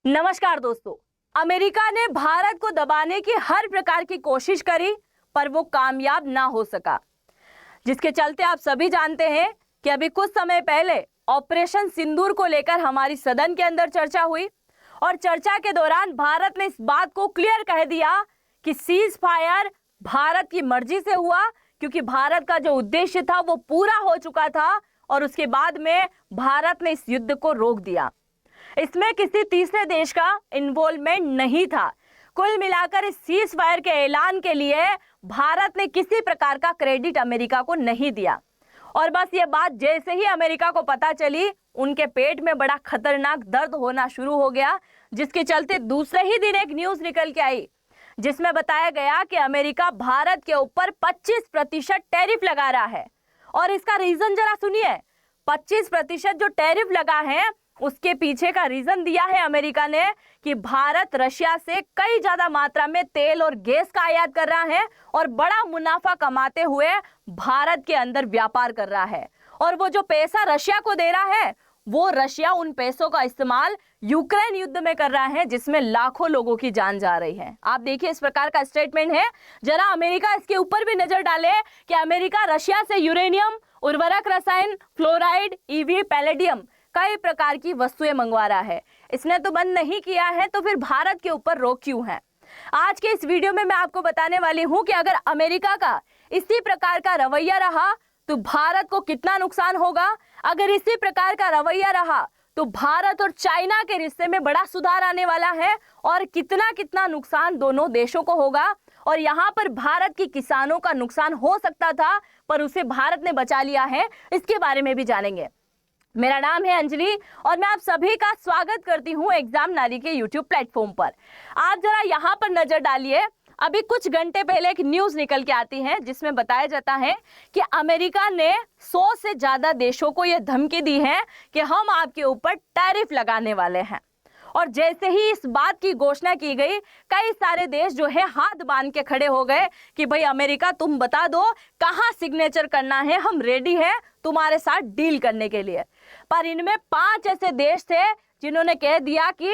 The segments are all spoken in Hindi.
नमस्कार दोस्तों। अमेरिका ने भारत को दबाने की हर प्रकार की कोशिश करी पर वो कामयाब ना हो सका, जिसके चलते आप सभी जानते हैं कि अभी कुछ समय पहले ऑपरेशन सिंदूर को लेकर हमारी सदन के अंदर चर्चा हुई और चर्चा के दौरान भारत ने इस बात को क्लियर कह दिया कि सीज फायर भारत की मर्जी से हुआ, क्योंकि भारत का जो उद्देश्य था वो पूरा हो चुका था और उसके बाद में भारत ने इस युद्ध को रोक दिया। इसमें किसी तीसरे देश का इन्वॉल्वमेंट नहीं था। कुल मिलाकर इस सीज फायर के ऐलान के लिए भारत ने किसी प्रकार का क्रेडिट अमेरिका को नहीं दिया और बस ये बात जैसे ही अमेरिका को पता चली, उनके पेट में बड़ा खतरनाक दर्द होना शुरू हो गया, जिसके चलते दूसरे ही दिन एक न्यूज निकल के आई जिसमें बताया गया कि अमेरिका भारत के ऊपर 25% टैरिफ लगा रहा है। और इसका रीजन जरा सुनिए। 25% जो टैरिफ लगा है उसके पीछे का रीजन दिया है अमेरिका ने कि भारत रशिया से कई ज्यादा मात्रा में तेल और गैस का आयात कर रहा है और बड़ा मुनाफा कमाते हुए भारत के अंदर व्यापार कर रहा है, और वो जो पैसा रशिया को दे रहा है वो रशिया उन पैसों का इस्तेमाल यूक्रेन युद्ध में कर रहा है, जिसमें लाखों लोगों की जान जा रही है। आप देखिए, इस प्रकार का स्टेटमेंट है। जरा अमेरिका इसके ऊपर भी नजर डाले कि अमेरिका रशिया से यूरेनियम, उर्वरक, रसायन, फ्लोराइड, ईवी, पैलेडियम कई प्रकार की वस्तुएं मंगवा रहा है। इसने तो बंद नहीं किया है, तो फिर भारत के ऊपर रोक क्यों है? आज के इस वीडियो में मैं आपको बताने वाली हूं कि अगर अमेरिका का इसी प्रकार का रवैया रहा तो भारत को कितना नुकसान होगा। अगर इसी प्रकार का रवैया रहा तो भारत और चाइना के रिश्ते में बड़ा सुधार आने वाला है और कितना कितना नुकसान दोनों देशों को होगा। और यहाँ पर भारत के किसानों का नुकसान हो सकता था पर उसे भारत ने बचा लिया है, इसके बारे में भी जानेंगे। मेरा नाम है अंजलि और मैं आप सभी का स्वागत करती हूं एग्जाम नारी के यूट्यूब प्लेटफॉर्म पर। आप जरा यहां पर नजर डालिए। अभी कुछ घंटे पहले एक न्यूज निकल के आती है जिसमें बताया जाता है कि अमेरिका ने 100 से ज्यादा देशों को यह धमकी दी है कि हम आपके ऊपर टैरिफ लगाने वाले हैं। और जैसे ही इस बात की घोषणा की गई, कई सारे देश जो है हाथ बांध के खड़े हो गए कि भाई अमेरिका तुम बता दो कहां सिग्नेचर करना है, हम रेडी हैं तुम्हारे साथ डील करने के लिए। पर इनमें 5 ऐसे देश थे जिन्होंने कह दिया कि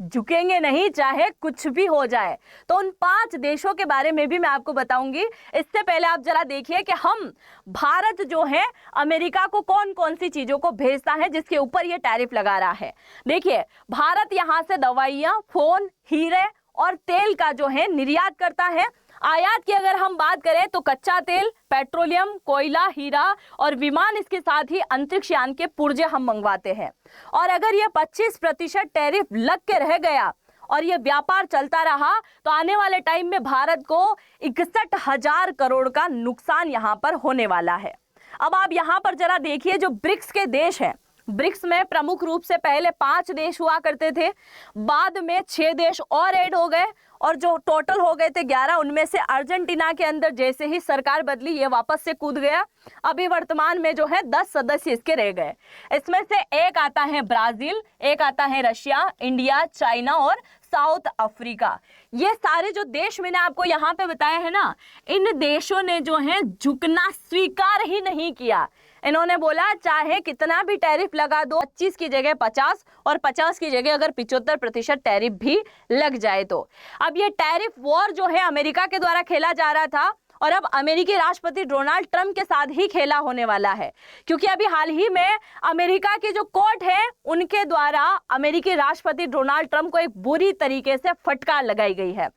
झुकेंगे नहीं चाहे कुछ भी हो जाए। तो उन 5 देशों के बारे में भी मैं आपको बताऊंगी। इससे पहले आप जरा देखिए कि हम भारत जो है अमेरिका को कौन कौन सी चीजों को भेजता है जिसके ऊपर ये टैरिफ लगा रहा है। देखिए, भारत यहां से दवाइयां, फोन, हीरे और तेल का जो है निर्यात करता है। आयात की अगर हम बात करें तो कच्चा तेल, पेट्रोलियम, कोयला, हीरा और विमान, इसके साथ ही अंतरिक्ष यान के पुर्जे हम मंगवाते हैं। और अगर ये 25% टैरिफ लग के रह गया और ये व्यापार चलता रहा तो आने वाले टाइम में भारत को 61,000 करोड़ का नुकसान यहाँ पर होने वाला है। अब आप यहाँ पर जरा देखिए, जो ब्रिक्स के देश हैं, ब्रिक्स में प्रमुख रूप से पहले 5 देश हुआ करते थे, बाद में 6 देश और ऐड हो गए और जो टोटल हो गए थे 11। उनमें से अर्जेंटीना के अंदर जैसे ही सरकार बदली ये वापस से कूद गया। अभी वर्तमान में जो है 10 सदस्य इसके रह गए। इसमें से एक आता है ब्राजील, एक आता है रशिया, इंडिया, चाइना और साउथ अफ्रीका। ये सारे जो देश मैंने आपको यहाँ पे बताए हैं ना, इन देशों ने जो है झुकना स्वीकार ही नहीं किया। इन्होंने बोला चाहे कितना भी टैरिफ लगा दो, 25 की जगह 50 और 50 की जगह अगर 75% टैरिफ भी लग जाए तो। अब ये टैरिफ वॉर जो है अमेरिका के द्वारा खेला जा रहा था और अब अमेरिकी राष्ट्रपति डोनाल्ड ट्रंप के साथ ही खेला होने वाला है, क्योंकि अभी हाल ही में अमेरिका की जो कोर्ट है उनके द्वारा अमेरिकी राष्ट्रपति डोनाल्ड ट्रंप को एक बुरी तरीके से फटकार लगाई गई है।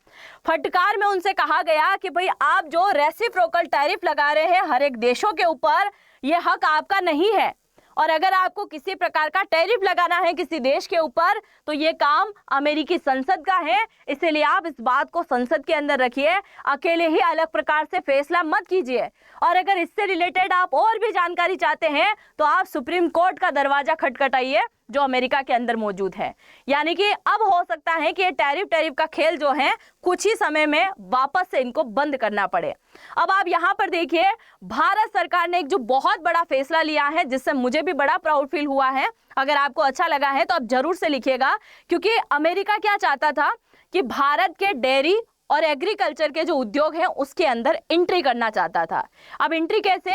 फटकार में उनसे कहा गया कि भाई आप जो रेसिप्रोकल टैरिफ लगा रहे हैं हर एक देशों के ऊपर, ये हक आपका नहीं है। और अगर आपको किसी प्रकार का टैरिफ लगाना है किसी देश के ऊपर तो ये काम अमेरिकी संसद का है, इसलिए आप इस बात को संसद के अंदर रखिए, अकेले ही अलग प्रकार से फैसला मत कीजिए। और अगर इससे रिलेटेड आप और भी जानकारी चाहते हैं तो आप सुप्रीम कोर्ट का दरवाजा खटखटाइए जो अमेरिका के अंदर मौजूद है। यानी कि अब हो सकता है कि ये टैरिफ का खेल जो है कुछ ही समय में वापस से इनको बंद करना पड़े। अब आप यहाँ पर देखिए, भारत सरकार ने एक जो बहुत बड़ा फैसला लिया है जिससे मुझे भी बड़ा प्राउड फील हुआ है। अगर आपको अच्छा लगा है तो आप जरूर से लिखिएगा, क्योंकि अमेरिका क्या चाहता था कि भारत के डेयरी और एग्रीकल्चर के जो उद्योग हैं उसके अंदर एंट्री करना चाहता था। अब एंट्री कैसे?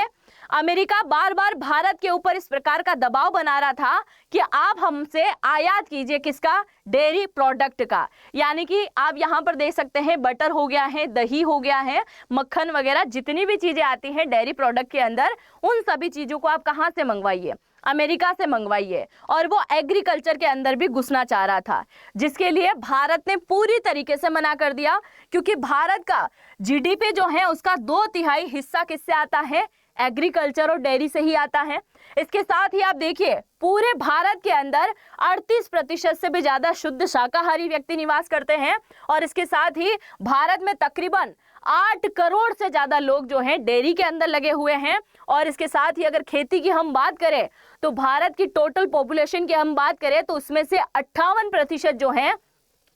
अमेरिका बार बार भारत के ऊपर इस प्रकार का दबाव बना रहा था कि आप हमसे आयात कीजिए, किसका, डेयरी प्रोडक्ट का। यानी कि आप यहाँ पर देख सकते हैं बटर हो गया है, दही हो गया है, मक्खन वगैरह जितनी भी चीजें आती हैं डेयरी प्रोडक्ट के अंदर, उन सभी चीजों को आप कहाँ से मंगवाइए, अमेरिका से मंगवाइए। और वो एग्रीकल्चर के अंदर भी घुसना चाह रहा था, जिसके लिए भारत ने पूरी तरीके से मना कर दिया, क्योंकि भारत का जीडीपी जो है उसका 2/3 हिस्सा किससे आता है, एग्रीकल्चर और डेयरी से ही आता है। इसके साथ ही आप देखिए पूरे भारत के अंदर 38% से भी ज्यादा शुद्ध शाकाहारी व्यक्ति निवास करते हैं, और इसके साथ ही भारत में तकरीबन 8 करोड़ से ज्यादा लोग जो हैं डेयरी के अंदर लगे हुए हैं। और इसके साथ ही अगर खेती की हम बात करें तो भारत की टोटल पॉपुलेशन की हम बात करें तो उसमें से 58% जो है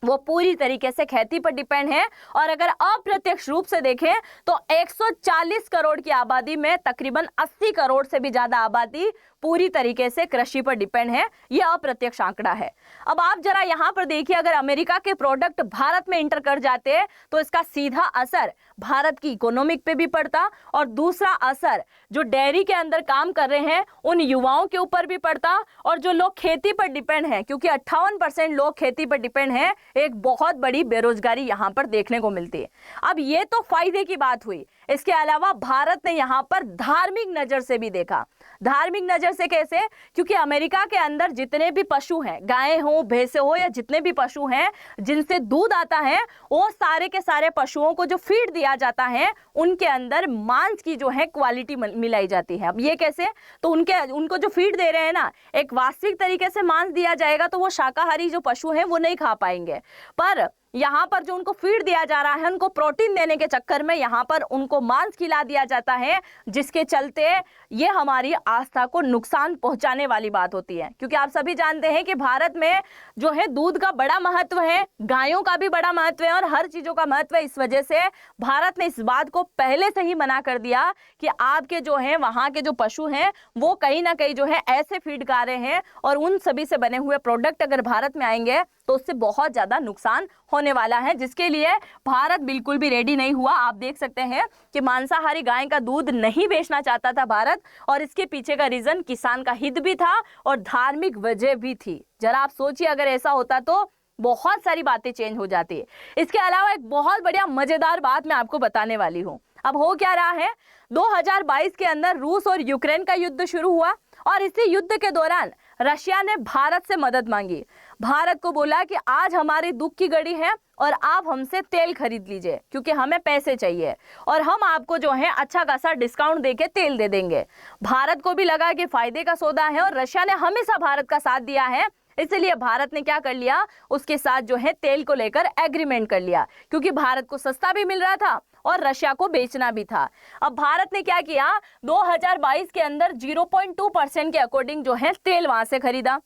वो पूरी तरीके से खेती पर डिपेंड है। और अगर अप्रत्यक्ष रूप से देखें तो 140 करोड़ की आबादी में तकरीबन 80 करोड़ से भी ज्यादा आबादी पूरी तरीके से कृषि पर डिपेंड है। यह अप्रत्यक्ष आंकड़ा है। अब आप जरा यहां पर देखिए, अगर अमेरिका के प्रोडक्ट भारत में इंटर कर जाते हैं तो इसका सीधा असर भारत की इकोनॉमिक पे भी पड़ता, और दूसरा असर जो डेयरी के अंदर काम कर रहे हैं उन युवाओं के ऊपर भी पड़ता, और जो लोग खेती पर डिपेंड हैं, क्योंकि 58% लोग खेती पर डिपेंड हैं, एक बहुत बड़ी बेरोजगारी यहां पर देखने को मिलती है। अब ये तो फायदे की बात हुई, इसके अलावा भारत ने यहां पर धार्मिक नजर से भी देखा। धार्मिक नजर से कैसे, क्योंकि अमेरिका के अंदर जितने भी पशु हैं, गायें हो, भैंसे हो, या जितने भी पशु हैं जिनसे दूध आता है, वो सारे के सारे पशुओं को जो फीड दिया जाता है उनके अंदर मांस की जो है क्वालिटी मिलाई जाती है। अब ये कैसे, तो उनको जो फीड दे रहे हैं ना, एक वास्तविक तरीके से मांस दिया जाएगा तो वो शाकाहारी जो पशु हैं वो नहीं खा पाएंगे, पर यहाँ पर जो उनको फीड दिया जा रहा है उनको प्रोटीन देने के चक्कर में यहाँ पर उनको मांस खिला दिया जाता है, जिसके चलते ये हमारी आस्था को नुकसान पहुंचाने वाली बात होती है। क्योंकि आप सभी जानते हैं कि भारत में जो है दूध का बड़ा महत्व है, गायों का भी बड़ा महत्व है, और हर चीजों का महत्व है। इस वजह से भारत ने इस बात को पहले से ही मना कर दिया कि आपके जो है वहां के जो पशु हैं वो कहीं ना कहीं जो है ऐसे फीड खा रहे हैं, और उन सभी से बने हुए प्रोडक्ट अगर भारत में आएंगे तो उससे बहुत ज्यादा नुकसान होने वाला है, जिसके लिए भारत बिल्कुल भी रेडी नहीं हुआ। आप देख सकते हैं कि मांसाहारी गाय का दूध नहीं बेचना चाहता था भारत, और इसके पीछे का रीजन किसान का हित भी था और धार्मिक वजह भी थी। जरा आप सोचिए, अगर ऐसा होता तो बहुत सारी बातें चेंज हो जाती है। इसके अलावा एक बहुत बढ़िया मजेदार बात मैं आपको बताने वाली हूँ। अब हो क्या रहा है, 2022 के अंदर रूस और यूक्रेन का युद्ध शुरू हुआ, और इसी युद्ध के दौरान रशिया ने भारत से मदद मांगी। भारत को बोला कि आज हमारी दुख की घड़ी है और आप हमसे तेल खरीद लीजिए, क्योंकि हमें पैसे चाहिए, और हम आपको जो है अच्छा खासा डिस्काउंट देके तेल दे देंगे। भारत को भी लगा कि फायदे का सौदा है, और रशिया ने हमेशा भारत का साथ दिया है, इसलिए भारत ने क्या कर लिया, उसके साथ जो है तेल को लेकर एग्रीमेंट कर लिया, क्योंकि भारत को सस्ता भी मिल रहा था और रशिया को बेचना भी था। अब भारत ने क्या किया, 2022 के अंदर 0.2% के अकॉर्डिंग जो है तेल वहां से खरीदा।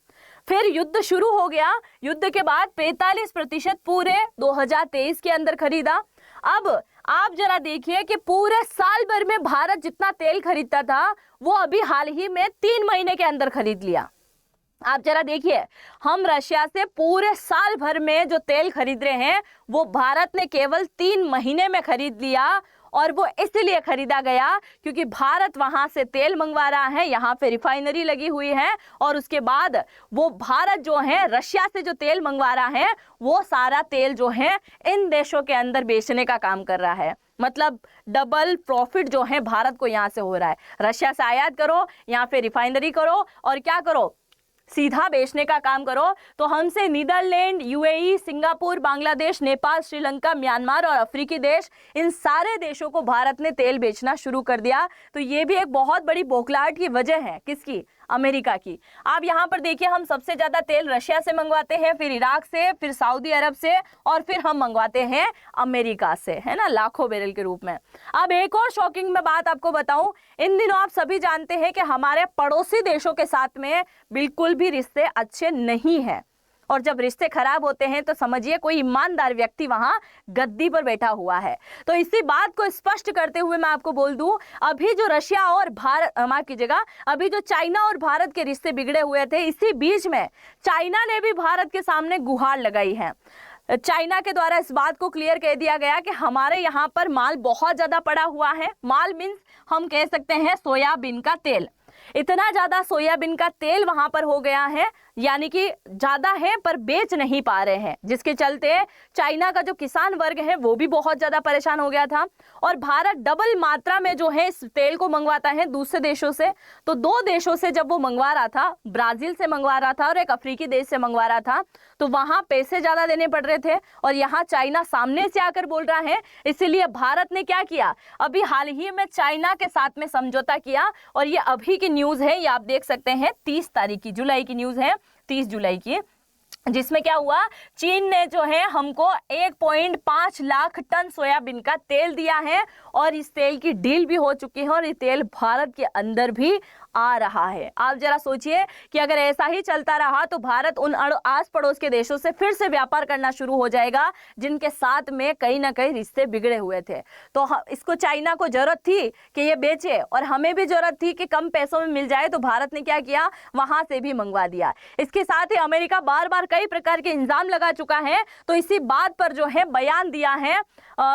फिर युद्ध शुरू हो गया, युद्ध के बाद 45% पूरे 2023 के अंदर खरीदा। अब आप जरा देखिए कि पूरे साल भर में भारत जितना तेल खरीदता था वो अभी हाल ही में 3 महीने के अंदर खरीद लिया। आप जरा देखिए, हम रशिया से पूरे साल भर में जो तेल खरीद रहे हैं वो भारत ने केवल 3 महीने में खरीद लिया, और वो इसलिए खरीदा गया क्योंकि भारत वहां से तेल मंगवा रहा है, यहाँ पे रिफाइनरी लगी हुई है, और उसके बाद वो भारत जो है रशिया से जो तेल मंगवा रहा है वो सारा तेल जो है इन देशों के अंदर बेचने का काम कर रहा है। मतलब डबल प्रॉफिट जो है भारत को यहाँ से हो रहा है। रशिया से आयात करो, यहाँ पे रिफाइनरी करो, और क्या करो, सीधा बेचने का काम करो। तो हमसे Netherland, UAE, Singapore, Bangladesh, Nepal, Sri Lanka, Myanmar और अफ्रीकी देश, इन सारे देशों को भारत ने तेल बेचना शुरू कर दिया। तो ये भी एक बहुत बड़ी बौखलाहट की वजह है, किसकी, अमेरिका की। आप यहाँ पर देखिए, हम सबसे ज्यादा तेल रशिया से मंगवाते हैं, फिर इराक से, फिर सऊदी अरब से, और फिर हम मंगवाते हैं अमेरिका से, है ना, लाखों बैरल के रूप में। अब एक और शॉकिंग में बात आपको बताऊं, इन दिनों आप सभी जानते हैं कि हमारे पड़ोसी देशों के साथ में बिल्कुल भी रिश्ते अच्छे नहीं है, और जब रिश्ते खराब होते हैं तो समझिए कोई ईमानदार व्यक्ति वहां गद्दी पर बैठा हुआ है। तो इसी बात को स्पष्ट करते हुए मैं आपको बोल दूं, अभी जो रशिया और भारत, माफ कीजिएगा, अभी जो चाइना और भारत के रिश्ते बिगड़े हुए थे, इसी बीच में चाइना ने भी भारत के सामने गुहार लगाई है। चाइना के द्वारा इस बात को क्लियर कह दिया गया कि हमारे यहाँ पर माल बहुत ज़्यादा पड़ा हुआ है। माल मीन्स हम कह सकते हैं सोयाबीन का तेल। इतना ज़्यादा सोयाबीन का तेल वहाँ पर हो गया है, यानी कि ज़्यादा है पर बेच नहीं पा रहे हैं, जिसके चलते चाइना का जो किसान वर्ग है वो भी बहुत ज़्यादा परेशान हो गया था। और भारत डबल मात्रा में जो है इस तेल को मंगवाता है दूसरे देशों से। तो दो देशों से जब वो मंगवा रहा था, ब्राज़ील से मंगवा रहा था और एक अफ्रीकी देश से मंगवा रहा था, तो वहाँ पैसे ज़्यादा देने पड़ रहे थे और यहाँ चाइना सामने से आकर बोल रहा है। इसीलिए भारत ने क्या किया, अभी हाल ही में चाइना के साथ में समझौता किया। और ये अभी की न्यूज़ है, ये आप देख सकते हैं 30 तारीख की, जुलाई की न्यूज़ है, 30 जुलाई की, जिसमें क्या हुआ, चीन ने जो है हमको 1.5 लाख टन सोयाबीन का तेल दिया है और इस तेल की डील भी हो चुकी है और ये तेल भारत के अंदर भी आ रहा है। आप जरा सोचिए कि अगर ऐसा ही चलता रहा तो भारत उन आस पड़ोस के देशों से फिर से व्यापार करना शुरू हो जाएगा जिनके साथ में कहीं ना कहीं रिश्ते बिगड़े हुए थे। तो इसको चाइना को जरूरत थी कि ये बेचे और हमें भी जरूरत थी कि कम पैसों में मिल जाए, तो भारत ने क्या किया, वहां से भी मंगवा दिया। इसके साथ ही अमेरिका बार बार कई प्रकार के इल्जाम लगा चुका है। तो इसी बात पर जो है बयान दिया है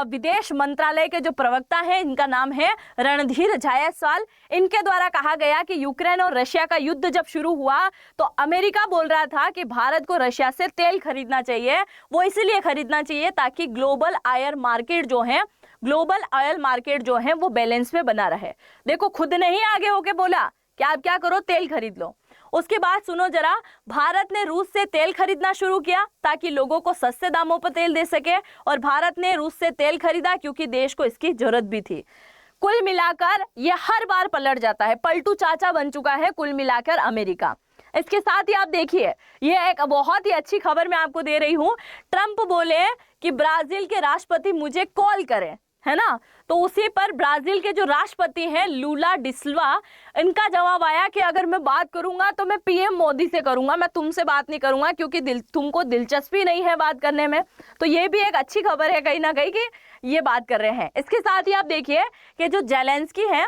विदेश मंत्रालय के जो प्रवक्ता हैं, इनका नाम है रणधीर जायसवाल। इनके द्वारा कहा गया कि यूक्रेन और रशिया का युद्ध जब शुरू हुआ तो अमेरिका बोल रहा था कि भारत को रशिया से तेल खरीदना चाहिए। वो इसलिए खरीदना चाहिए ताकि ग्लोबल ऑयल मार्केट जो है वो बैलेंस में बना रहे। देखो, खुद ने ही आगे होके बोला कि आप क्या करो, तेल खरीद लो। उसके बाद सुनो जरा, भारत ने रूस से तेल खरीदना शुरू किया ताकि लोगों को सस्ते दामों पर तेल दे सके और भारत ने रूस से तेल खरीदा क्योंकि देश को इसकी जरूरत भी थी। कुल मिलाकर ये हर बार पलट जाता है, पलटू चाचा बन चुका है कुल मिलाकर अमेरिका। इसके साथ ही आप देखिए, ये एक बहुत ही अच्छी खबर मैं आपको दे रही हूं। ट्रंप बोले कि ब्राजील के राष्ट्रपति मुझे कॉल करें, है ना। तो उसी पर ब्राजील के जो राष्ट्रपति हैं लूला डिसिल्वा, इनका जवाब आया कि अगर मैं बात करूंगा तो मैं पीएम मोदी से करूंगा, मैं तुमसे बात नहीं करूंगा क्योंकि तुमको दिलचस्पी नहीं है बात करने में। तो ये भी एक अच्छी खबर है कहीं ना कहीं कि ये बात कर रहे हैं। इसके साथ ही आप देखिए कि जो जेलेंस्की हैं,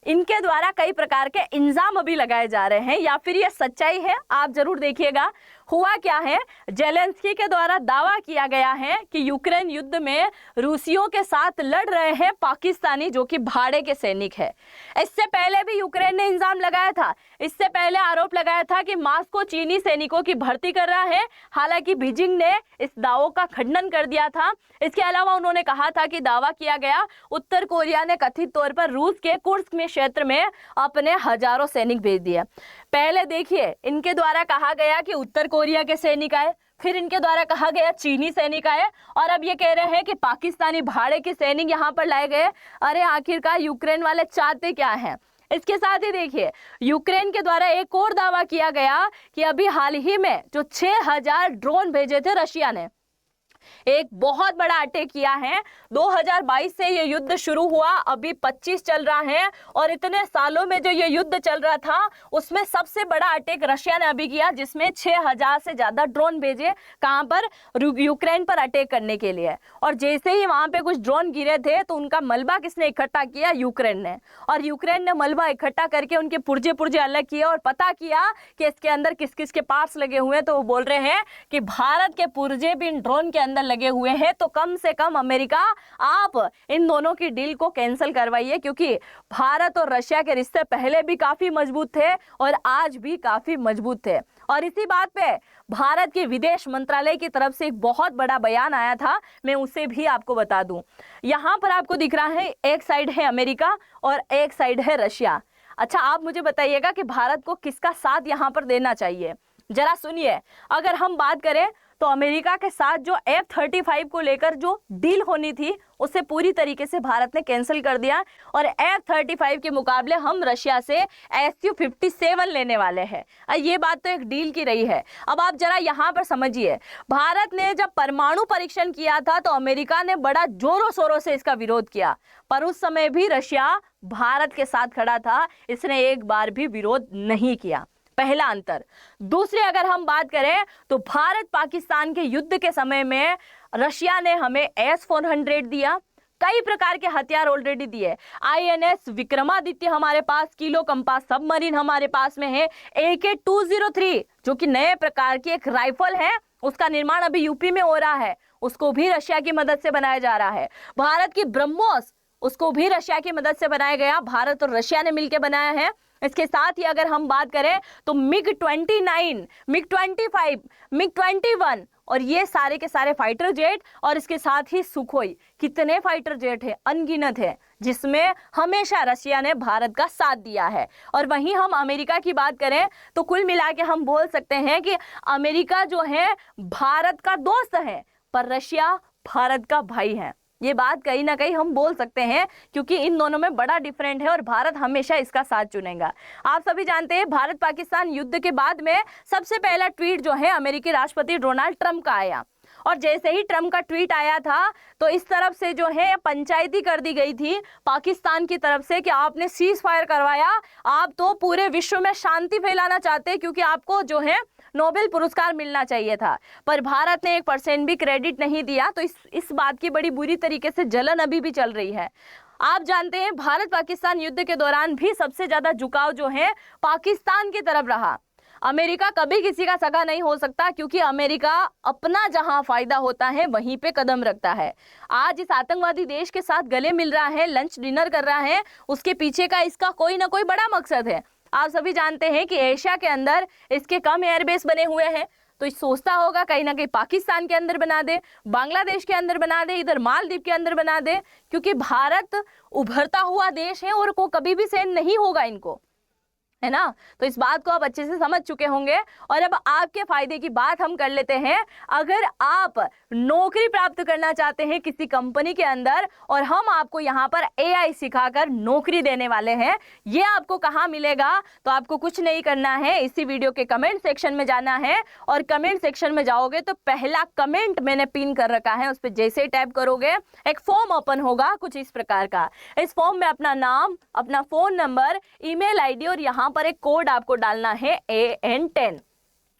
इनके द्वारा कई प्रकार के इल्जाम अभी लगाए जा रहे हैं, या फिर ये सच्चाई है, आप जरूर देखिएगा। हुआ क्या है, जेलेंस्की के द्वारा दावा किया गया है कि यूक्रेन युद्ध में रूसियों के साथ लड़ रहे हैं पाकिस्तानी जो कि भाड़े के सैनिक है। इससे पहले भी यूक्रेन ने इल्जाम लगाया था, इससे पहले आरोप लगाया था कि मॉस्को चीनी सैनिकों की भर्ती कर रहा है। हालांकि बीजिंग ने इस दावों का खंडन कर दिया था। इसके अलावा उन्होंने कहा था कि दावा किया गया उत्तर कोरिया ने कथित तौर पर रूस के कुर्स्क में क्षेत्र में अपने हजारों सैनिक भेज दिए। पहले देखिए, इनके द्वारा कहा गया कि उत्तर कोरिया के सैनिक आए, फिर इनके द्वारा कहा गया चीनी सैनिक आए, और अब ये कह रहे हैं कि पाकिस्तानी भाड़े के सैनिक यहाँ पर लाए गए। अरे आखिरकार यूक्रेन वाले चाहते क्या हैं। इसके साथ ही देखिए, यूक्रेन के द्वारा एक और दावा किया गया कि अभी हाल ही में जो 6000 ड्रोन भेजे थे रशिया ने, एक बहुत बड़ा अटैक किया है। 2022 से ये युद्ध शुरू हुआ, अभी 25 चल रहा है, और इतने सालों में जो ये युद्ध चल रहा था उसमें सबसे बड़ा अटैक रशिया ने अभी किया, जिसमें 6000 से ज्यादा ड्रोन भेजे। कहां पर? यूक्रेन पर अटैक करने के लिए। और जैसे ही वहां पे कुछ ड्रोन गिरे थे तो उनका मलबा किसने इकट्ठा किया? यूक्रेन ने। और यूक्रेन ने मलबा इकट्ठा करके उनके पुर्जे पुर्जे अलग किए और पता किया कि इसके अंदर किस किस के पार्ट्स लगे हुए हैं। तो वो बोल रहे हैं कि भारत के पुर्जे भी इन ड्रोन के अंदर लगे हुए हैं, तो कम से कम अमेरिका आप इन दोनों की डील को कैंसिल करवाइए, क्योंकि भारत और रशिया के रिश्ते पहले भी काफी मजबूत थे और आज भी काफी मजबूत थे। और इसी बात पे भारत के विदेश मंत्रालय की तरफ से एक बहुत बड़ा बयान आया था, मैं उसे भी आपको बता दूं। यहां पर आपको दिख रहा है, एक साइड है अमेरिका और एक साइड है रशिया। अच्छा, आप मुझे बताइएगा कि भारत को किसका साथ यहां पर देना चाहिए। जरा सुनिए, अगर हम बात करें तो अमेरिका के साथ जो F-35 को लेकर जो डील होनी थी उसे पूरी तरीके से भारत ने कैंसिल कर दिया, और F-35 के मुकाबले हम रशिया से Su-57 लेने वाले हैं। ये बात तो एक डील की रही है। अब आप जरा यहाँ पर समझिए, भारत ने जब परमाणु परीक्षण किया था तो अमेरिका ने बड़ा जोरों शोरों से इसका विरोध किया, पर उस समय भी रशिया भारत के साथ खड़ा था, इसने एक बार भी विरोध नहीं किया। पहला अंतर। दूसरी अगर हम बात करें तो भारत पाकिस्तान के युद्ध के समय में रशिया ने हमें S-400 दिया, कई प्रकार के हथियार ऑलरेडी दिए। INS विक्रमादित्य हमारे पास, किलो कंपास सबमरीन हमारे पास में है, AK-203 जो कि नए प्रकार की एक राइफल है, उसका निर्माण अभी यूपी में हो रहा है, उसको भी रशिया की मदद से बनाया जा रहा है। भारत की ब्रह्मोस, उसको भी रशिया की मदद से बनाया गया, भारत और रशिया ने मिलकर बनाया है। इसके साथ ही अगर हम बात करें तो मिग-29, मिग-25, मिग-21 और ये सारे के सारे फाइटर जेट, और इसके साथ ही सुखोई, कितने फाइटर जेट है, अनगिनत है, जिसमें हमेशा रशिया ने भारत का साथ दिया है। और वहीं हम अमेरिका की बात करें तो कुल मिला के हम बोल सकते हैं कि अमेरिका जो है भारत का दोस्त है, पर रशिया भारत का भाई है। ये बात कहीं ना कहीं हम बोल सकते हैं, क्योंकि इन दोनों में बड़ा डिफरेंट है और भारत हमेशा इसका साथ चुनेगा। आप सभी जानते हैं भारत पाकिस्तान युद्ध के बाद में सबसे पहला ट्वीट जो है अमेरिकी राष्ट्रपति डोनाल्ड ट्रंप का आया, और जैसे ही ट्रंप का ट्वीट आया था तो इस तरफ से जो है पंचायती कर दी गई थी पाकिस्तान की तरफ से कि आपने सीज फायर करवाया, आप तो पूरे विश्व में शांति फैलाना चाहते हैं क्योंकि आपको जो है नोबेल पुरस्कार मिलना चाहिए था। पर भारत ने 1% भी क्रेडिट नहीं दिया, तो इस बात की बड़ी बुरी तरीके से जलन अभी भी चल रही है। आप जानते हैं भारत पाकिस्तान युद्ध के दौरान भी सबसे ज्यादा झुकाव जो है पाकिस्तान की तरफ रहा। अमेरिका कभी किसी का सगा नहीं हो सकता, क्योंकि अमेरिका अपना जहां फायदा होता है वहीं पे कदम रखता है। आज इस आतंकवादी देश के साथ गले मिल रहा है, लंच डिनर कर रहा है, उसके पीछे का इसका कोई ना कोई बड़ा मकसद है। आप सभी जानते हैं कि एशिया के अंदर इसके कम एयरबेस बने हुए हैं, तो ये सोचता होगा कहीं ना कहीं पाकिस्तान के अंदर बना दे, बांग्लादेश के अंदर बना दे, इधर मालदीव के अंदर बना दे, क्योंकि भारत उभरता हुआ देश है और को कभी भी सहन नहीं होगा इनको, है ना। तो इस बात को आप अच्छे से समझ चुके होंगे। और अब आपके फायदे की बात हम कर लेते हैं। अगर आप नौकरी प्राप्त करना चाहते हैं किसी कंपनी के अंदर, और हम आपको यहाँ पर एआई सिखाकर नौकरी देने वाले हैं, ये आपको कहाँ मिलेगा, तो आपको कुछ नहीं करना है, इसी वीडियो के कमेंट सेक्शन में जाना है, और कमेंट सेक्शन में जाओगे तो पहला कमेंट मैंने पिन कर रखा है, उस पर जैसे ही टैप करोगे एक फॉर्म ओपन होगा कुछ इस प्रकार का। इस फॉर्म में अपना नाम, अपना फोन नंबर, ईमेल आईडी और यहाँ पर एक कोड आपको डालना है AN10,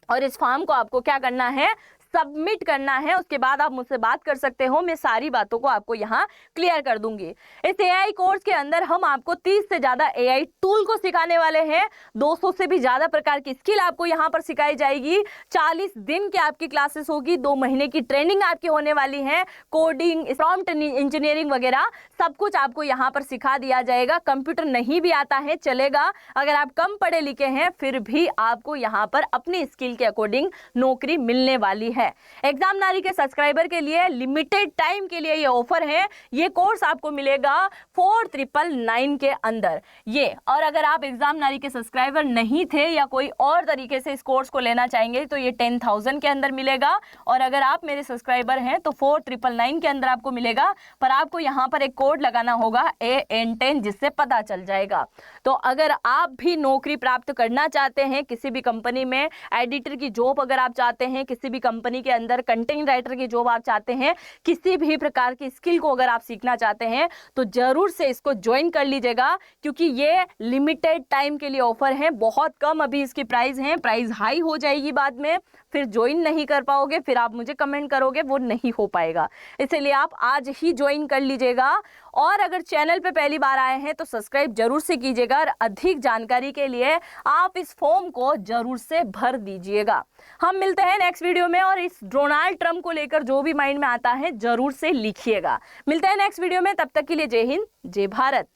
और इस फॉर्म को आपको क्या करना है, सबमिट करना है। उसके बाद आप मुझसे बात कर सकते हो, मैं सारी बातों को आपको यहाँ क्लियर कर दूंगी। इस एआई कोर्स के अंदर हम आपको 30 से ज्यादा एआई टूल को सिखाने वाले हैं, 200 से भी ज्यादा प्रकार की स्किल आपको यहाँ पर सिखाई जाएगी। 40 दिन की आपकी क्लासेस होगी, 2 महीने की ट्रेनिंग आपकी होने वाली है, कोडिंग, प्रॉम्प्ट इंजीनियरिंग वगैरह सब कुछ आपको यहाँ पर सिखा दिया जाएगा। कंप्यूटर नहीं भी आता है चलेगा, अगर आप कम पढ़े लिखे हैं फिर भी आपको यहाँ पर अपनी स्किल के अकॉर्डिंग नौकरी मिलने वाली है। एग्जाम नारी के सब्सक्राइबर के लिए लिमिटेड टाइम के लिए ये ऑफर है। ये कोर्स आपको मिलेगा 4999 के अंदर ये। और अगर आप एग्जाम नारी के सब्सक्राइबर नहीं थे या कोई और तरीके से इस कोर्स को लेना चाहेंगे तो ये 10,000 के अंदर मिलेगा, और अगर आप मेरे सब्सक्राइबर हैं तो 4999 के अंदर आपको मिलेगा। पर आपको यहाँ पर एक कोड लगाना होगा AN10, जिससे पता चल जाएगा। तो अगर आप भी नौकरी प्राप्त करना चाहते हैं किसी भी कंपनी में, एडिटर की जॉब अगर आप चाहते हैं, किसी भी कंपनी के अंदर कंटेंट राइटर की जॉब आप चाहते हैं, किसी भी प्रकार की स्किल को अगर आप सीखना चाहते हैं, तो जरूर से इसको ज्वाइन कर लीजिएगा, क्योंकि ये लिमिटेड टाइम के लिए ऑफर है। बहुत कम अभी इसकी प्राइस है, प्राइस हाई हो जाएगी बाद में, फिर ज्वाइन नहीं कर पाओगे, फिर आप मुझे कमेंट करोगे, वो नहीं हो पाएगा। इसलिए आप आज ही ज्वाइन कर लीजिएगा। और अगर चैनल पे पहली बार आए हैं तो सब्सक्राइब जरूर से कीजिएगा, और अधिक जानकारी के लिए आप इस फॉर्म को जरूर से भर दीजिएगा। हम मिलते हैं नेक्स्ट वीडियो में, और इस डोनाल्ड ट्रंप को लेकर जो भी माइंड में आता है जरूर से लिखिएगा। मिलते हैं नेक्स्ट वीडियो में, तब तक के लिए जय हिंद, जय भारत।